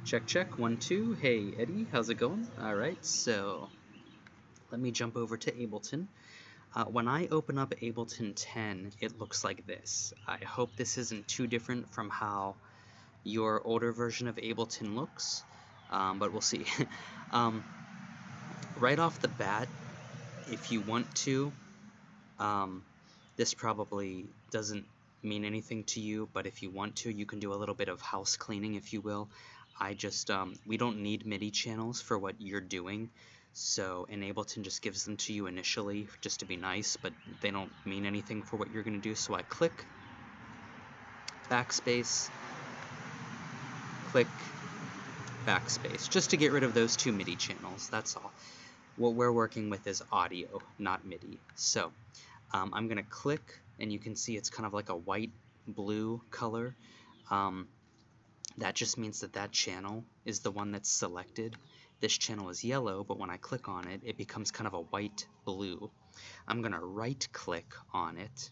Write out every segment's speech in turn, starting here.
Check, check, 1, 2. Hey, Eddie, how's it going? All right, so let me jump over to Ableton. When I open up Ableton 10, it looks like this. I hope this isn't too different from how your older version of Ableton looks, but we'll see. um, right off the bat, if you want to, um, this probably doesn't mean anything to you, but if you want to, you can do a little bit of house cleaning, if you will. We don't need MIDI channels for what you're doing, so Ableton just gives them to you initially just to be nice, but they don't mean anything for what you're going to do. So I click, backspace, click, backspace, just to get rid of those two MIDI channels, that's all. What we're working with is audio, not MIDI. So I'm going to click, and you can see it's kind of like a white-blue color. That just means that that channel is the one that's selected. This channel is yellow, but when I click on it, it becomes kind of a white-blue. I'm going to right-click on it.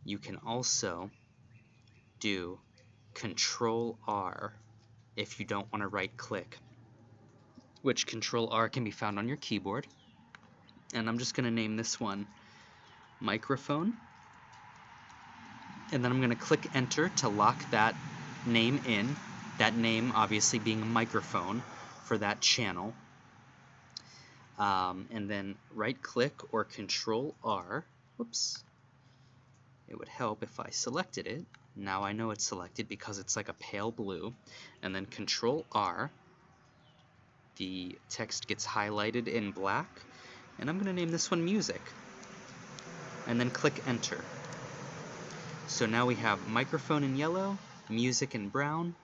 You can also do Control-R if you don't want to right-click, which Control-R can be found on your keyboard. And I'm just going to name this one Microphone. And then I'm going to click Enter to lock that name in, that name obviously being a microphone for that channel. And then right-click or Control-R. Whoops. It would help if I selected it. Now I know it's selected because it's like a pale blue. And then Control-R. The text gets highlighted in black. And I'm going to name this one Music. And then click Enter. So now we have microphone in yellow, music in brown.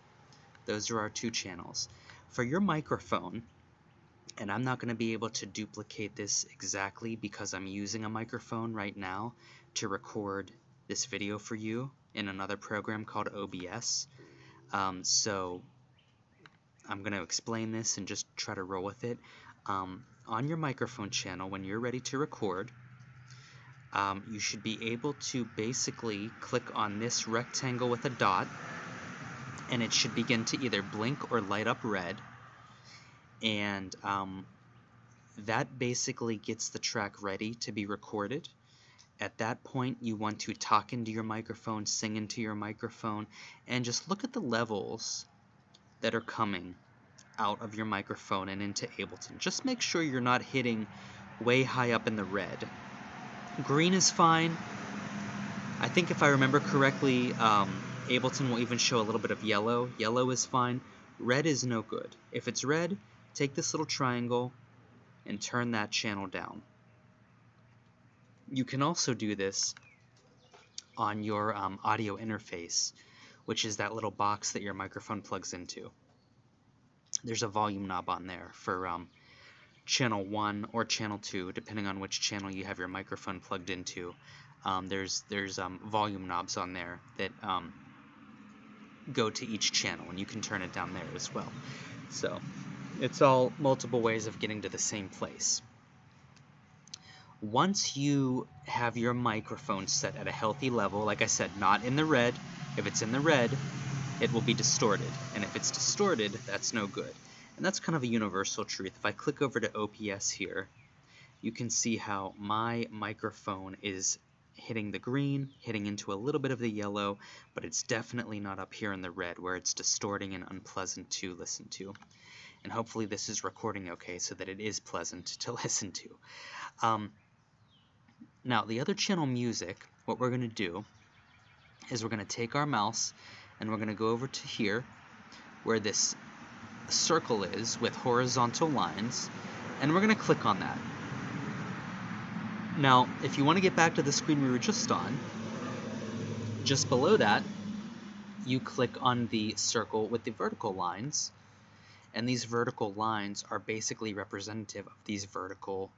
Those are our two channels. For your microphone, and I'm not going to be able to duplicate this exactly because I'm using a microphone right now to record this video for you in another program called OBS. So I'm going to explain this and just try to roll with it. On your microphone channel, when you're ready to record, you should be able to basically click on this rectangle with a dot, and it should begin to either blink or light up red, and that basically gets the track ready to be recorded. At that point, you want to talk into your microphone, sing into your microphone, and just look at the levels that are coming out of your microphone and into Ableton. Just make sure you're not hitting way high up in the red. Green is fine. I think if I remember correctly, Ableton will even show a little bit of yellow. Yellow is fine. Red is no good. If it's red, take this little triangle and turn that channel down. You can also do this on your audio interface, which is that little box that your microphone plugs into. There's a volume knob on there for channel 1 or channel 2, depending on which channel you have your microphone plugged into. There's volume knobs on there that go to each channel, and you can turn it down there as well. So it's all multiple ways of getting to the same place. Once you have your microphone set at a healthy level, like I said, not in the red. If it's in the red, it will be distorted, and if it's distorted, that's no good. And that's kind of a universal truth. If I click over to OPS here, you can see how my microphone is hitting the green, hitting into a little bit of the yellow, but it's definitely not up here in the red where it's distorting and unpleasant to listen to. And hopefully this is recording okay so that it is pleasant to listen to. Now, the other channel, music, what we're going to do is we're going to take our mouse and we're going to go over to here where this circle is with horizontal lines, and we're going to click on that. Now, if you want to get back to the screen we were just on, just below that, you click on the circle with the vertical lines, and these vertical lines are basically representative of these vertical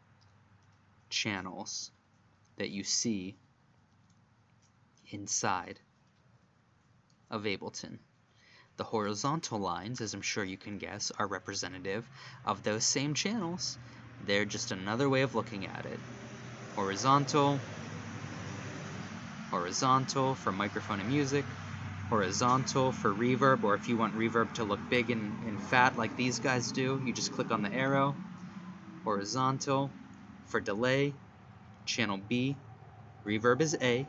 channels that you see inside of Ableton. The horizontal lines, as I'm sure you can guess, are representative of those same channels. They're just another way of looking at it. Horizontal for microphone and music, horizontal for reverb, or if you want reverb to look big and fat like these guys do, you just click on the arrow. Horizontal for delay, channel B, reverb is A,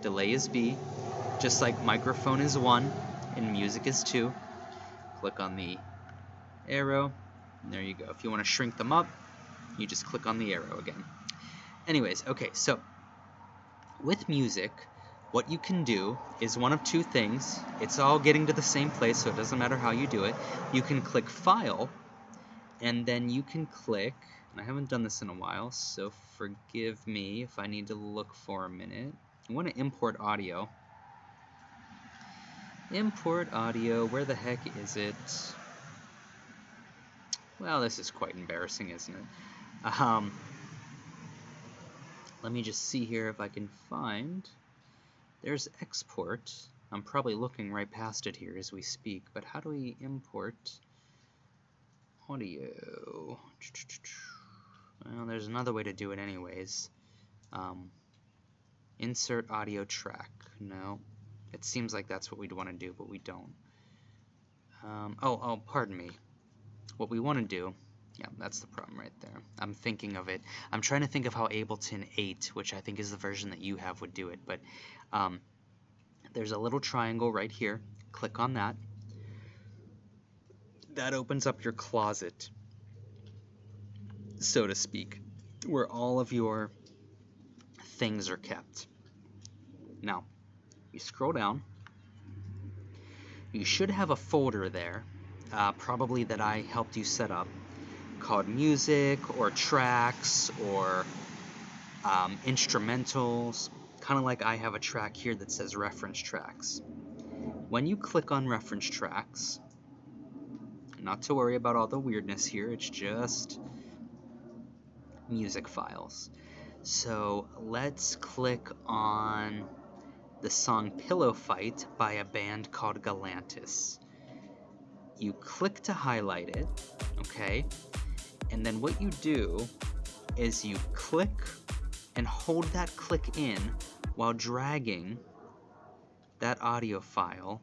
delay is B, just like microphone is 1 and music is 2. Click on the arrow, and there you go. If you want to shrink them up, you just click on the arrow again. Anyways, okay, so with music, what you can do is one of two things. It's all getting to the same place, so it doesn't matter how you do it. You can click File, and then you can click, and I haven't done this in a while, so forgive me if I need to look for a minute. I want to import audio. Import audio, where the heck is it? Well, this is quite embarrassing, isn't it? Let me just see here if I can find. There's export. I'm probably looking right past it here as we speak, but how do we import audio? Well, there's another way to do it anyways. Insert audio track. No, it seems like that's what we'd want to do, but we don't. Oh, pardon me. What we want to do, yeah, that's the problem right there. I'm thinking of it. I'm trying to think of how Ableton 8, which I think is the version that you have, would do it, but there's a little triangle right here. Click on that. That opens up your closet, so to speak, where all of your things are kept. Now, you scroll down. You should have a folder there, probably that I helped you set up, called music or tracks or instrumentals, kind of like I have a track here that says reference tracks. When you click on reference tracks, not to worry about all the weirdness here, it's just music files. So let's click on the song Pillow Fight by a band called Galantis. You click to highlight it, okay? And then what you do is you click and hold that click in while dragging that audio file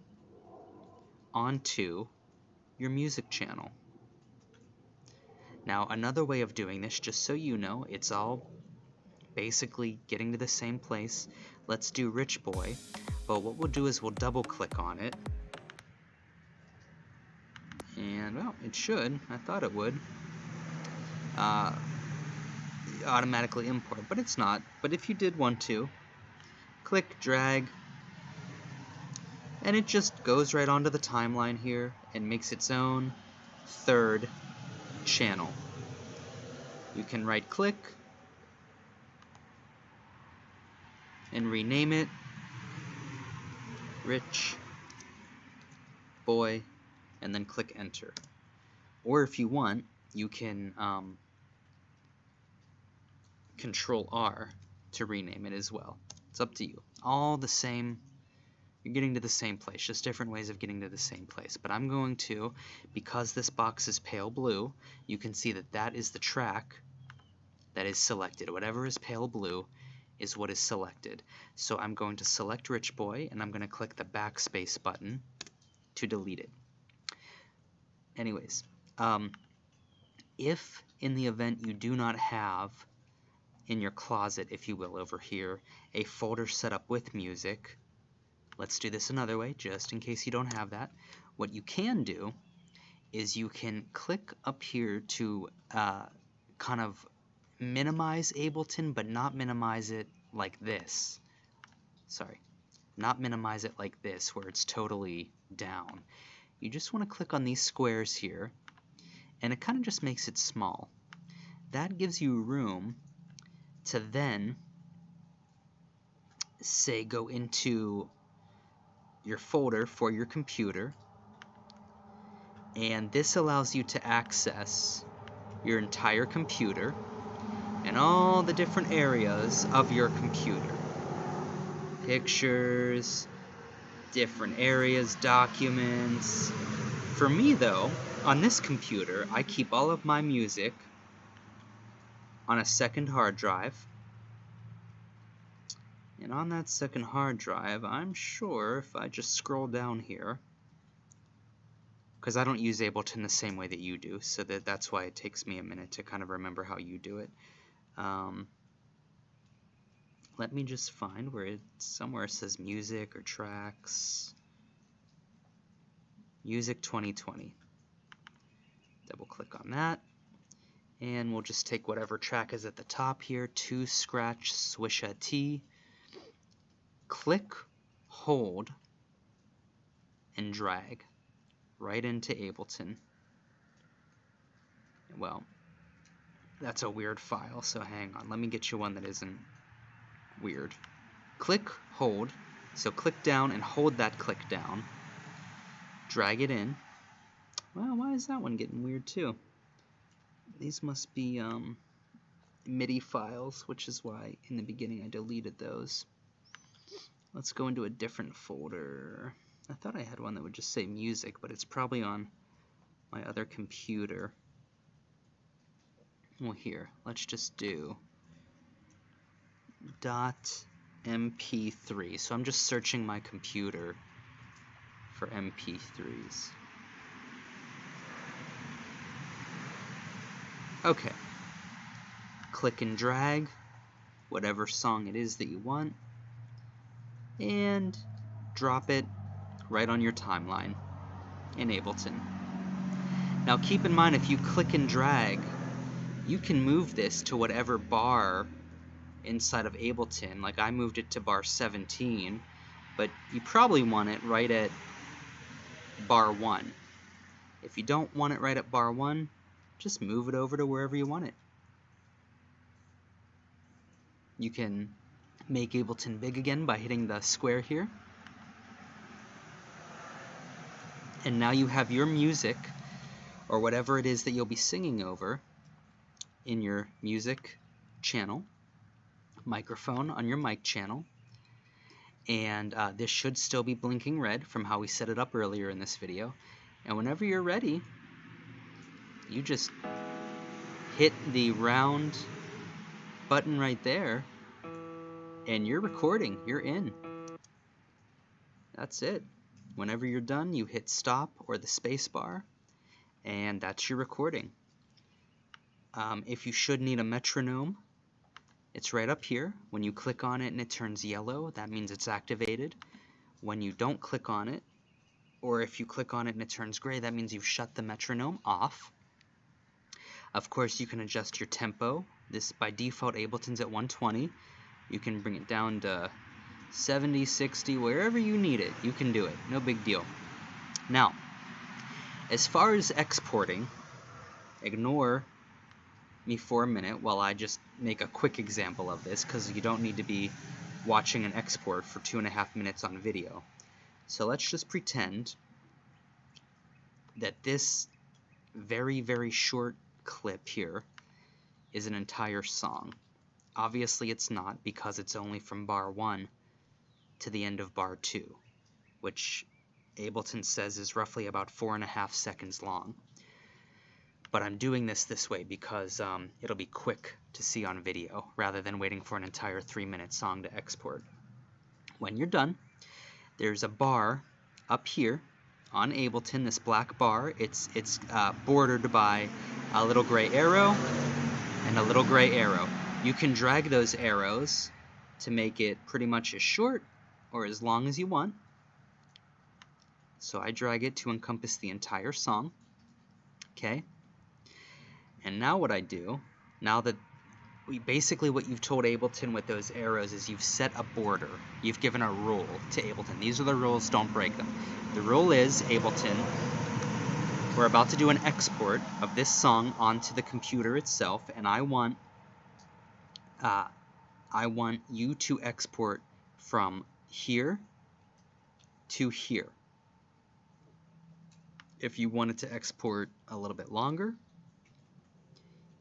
onto your music channel. Now, another way of doing this, just so you know, it's all basically getting to the same place. Let's do Rich Boy, but what we'll do is we'll double click on it, and well, it should, I thought it would automatically import, but it's not. But if you did want to, click, drag, and it just goes right onto the timeline here and makes its own third channel. You can right click and rename it Rich Boy, and then click enter. Or if you want, you can Control R to rename it as well. It's up to you. All the same, you're getting to the same place, just different ways of getting to the same place. But I'm going to, because this box is pale blue, you can see that that is the track that is selected. Whatever is pale blue is what is selected. So I'm going to select Rich Boy, and I'm going to click the backspace button to delete it. Anyways, if in the event you do not have in your closet, if you will, over here, a folder set up with music, let's do this another way, just in case you don't have that. What you can do is you can click up here to kind of minimize Ableton, but not minimize it like this. Sorry, not minimize it like this, where it's totally down. You just want to click on these squares here, and it kind of just makes it small. That gives you room to then, say, go into your folder for your computer, and this allows you to access your entire computer and all the different areas of your computer. Pictures, different areas, documents. For me though, on this computer, I keep all of my music on a second hard drive, And on that second hard drive, I'm sure if I just scroll down here, because I don't use Ableton the same way that you do, so that's why it takes me a minute to kind of remember how you do it. Let me just find where it somewhere says music or tracks. Music 2020. Double click on that. And we'll just take whatever track is at the top here, to scratch Swisha T. Click, hold, and drag right into Ableton. Well, that's a weird file, so hang on. Let me get you one that isn't weird. Click, hold. So click down and hold that click down. Drag it in. Well, why is that one getting weird too? These must be MIDI files, which is why in the beginning I deleted those. Let's go into a different folder. I thought I had one that would just say music, but it's probably on my other computer. Well, here, let's just do .mp3. So I'm just searching my computer for MP3s. Okay. Click and drag whatever song it is that you want, and drop it right on your timeline in Ableton. Now keep in mind, if you click and drag, you can move this to whatever bar inside of Ableton. Like I moved it to bar 17, but you probably want it right at bar 1. If you don't want it right at bar 1, just move it over to wherever you want it. You can make Ableton big again by hitting the square here. And now you have your music, or whatever it is that you'll be singing over, in your music channel, microphone on your mic channel. And this should still be blinking red from how we set it up earlier in this video. And whenever you're ready, you just hit the round button right there, and you're recording. You're in. That's it. Whenever you're done, you hit stop or the space bar, and that's your recording. If you should need a metronome, it's right up here. When you click on it and it turns yellow, that means it's activated. When you don't click on it, or if you click on it and it turns gray, that means you've shut the metronome off. Of course, you can adjust your tempo. This, by default, Ableton's at 120. You can bring it down to 70, 60, wherever you need it. You can do it. No big deal. Now, as far as exporting, ignore me for a minute while I just make a quick example of this, because you don't need to be watching an export for 2.5 minutes on video. So let's just pretend that this very, very short clip here is an entire song. Obviously it's not, because it's only from bar 1 to the end of bar 2, which Ableton says is roughly about 4.5 seconds long. But I'm doing this way because it'll be quick to see on video rather than waiting for an entire 3-minute song to export. When you're done, there's a bar up here on Ableton, this black bar. It's bordered by a little gray arrow and a little gray arrow. You can drag those arrows to make it pretty much as short or as long as you want. So I drag it to encompass the entire song. Okay? And now what I do, now that basically what you've told Ableton with those arrows is you've set a border. You've given a rule to Ableton. These are the rules, don't break them. The rule is, Ableton, we're about to do an export of this song onto the computer itself, and I want you to export from here to here. If you wanted to export a little bit longer,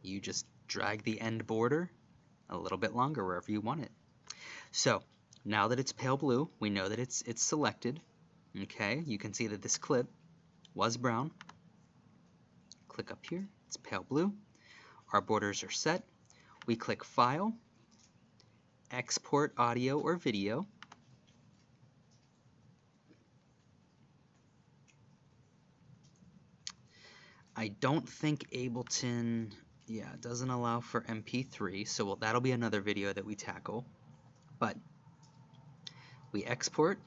you just drag the end border a little bit longer wherever you want it. So now that it's pale blue, we know that it's selected. Okay, you can see that this clip was brown. Click up here, it's pale blue. Our borders are set. We click File, export audio or video. I don't think Ableton, yeah, doesn't allow for MP3, so that'll be another video that we tackle. But we export.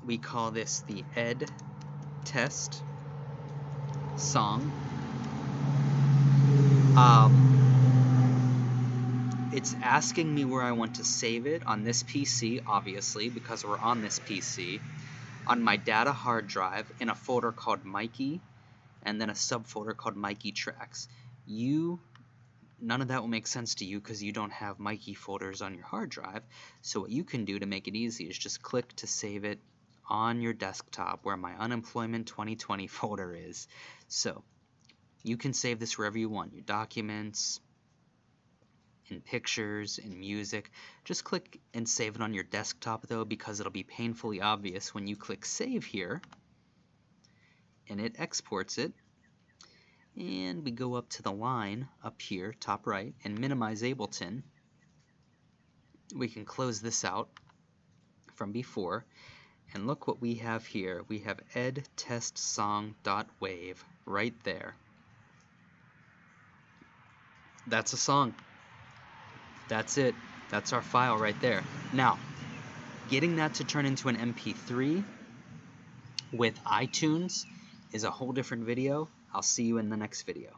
We call this the ed test song. It's asking me where I want to save it on this PC, obviously, because we're on this PC. On my data hard drive in a folder called Mikey, and then a subfolder called Mikey Tracks. None of that will make sense to you because you don't have Mikey folders on your hard drive. So what you can do to make it easy is just click to save it on your desktop where my Unemployment 2020 folder is. So you can save this wherever you want, your documents, in pictures, in music. Just click and save it on your desktop though, because it'll be painfully obvious when you click save here and it exports it. And we go up to the line up here, top right, and minimize Ableton. We can close this out from before, and look what we have here. We have edtestsong.wave right there. That's a song. That's it. That's our file right there. Now, getting that to turn into an MP3 with iTunes is a whole different video. I'll see you in the next video.